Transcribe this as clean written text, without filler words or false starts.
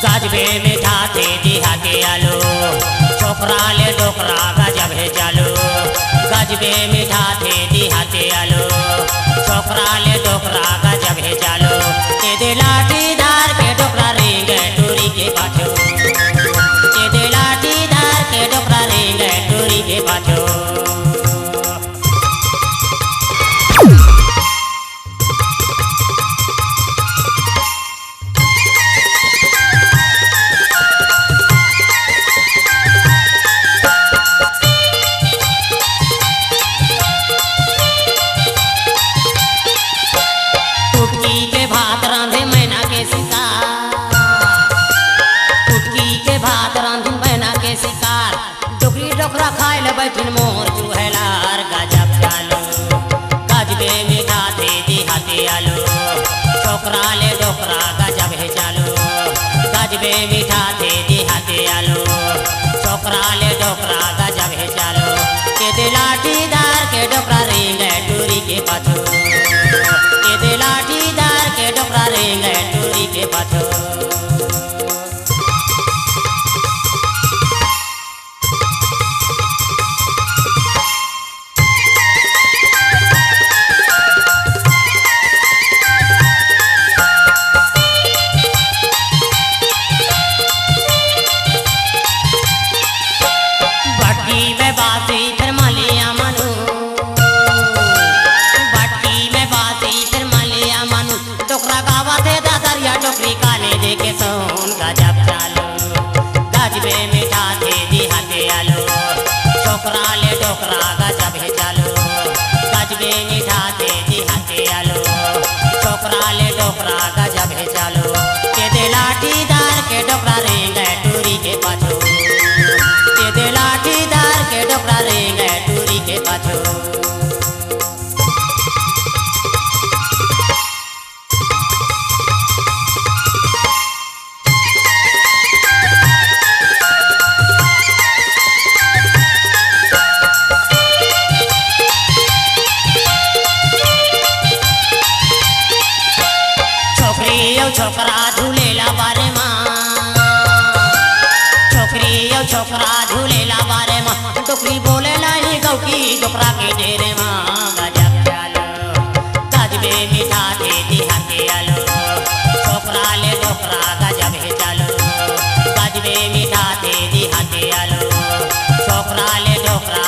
गजबे मीठा थे दिहा के आलू छोकरा ले डोकरा गजब है चालू। गजबे मीठा थे दिहा के आलू छोकरा ले डोकरा गजब है चालू। ये दे लाठी धार के डोकरा रेंगे टूरी के पाछो। ये दे लाठी धार के डोकरा रेंगे टूरी के पाछो। डोकरा खाए ले बैठिन मोर चूहेलार गजब चालू। गजबे मीठा थे दिहा के आलू छोकरा ले डोकरा गजब है चालू। गजबे मीठा थे दिहा के आलू छोकरा ले डोकरा गजब है चालू। के दे लाठी दार के डोकरा रेंगे टूरी के पाछो। के दे लाठी दार के डोकरा रेंगे टूरी के पाछो। टोकरी काले दे के सोन गजब चालू। गजबे मीठा थे दिहा के आलू छोकरा ले डोकरा गजब है चालू। गजबे मीठा थे दिहा के आलू छोकरा ले डोकरा गजब है चालू। के दे लाठी दार के डोकरा रेंगे टूरी के पाछो। के दे लाठी दार के डोकरा रेंगे टूरी के पाछो। छोकरा झूलेला बारे माँ छोकरी यो छोकरा झूलेला बारे माँ। टोकरी बोले लाई गौकी डोकरा के डेरे माँ गजब चालू। गजबे मीठा थे दिहा के आलू छोकरा ले डोकरा गजब है चालू। गजबे मीठा थे दिहा के आलू छोकरा ले डोकरा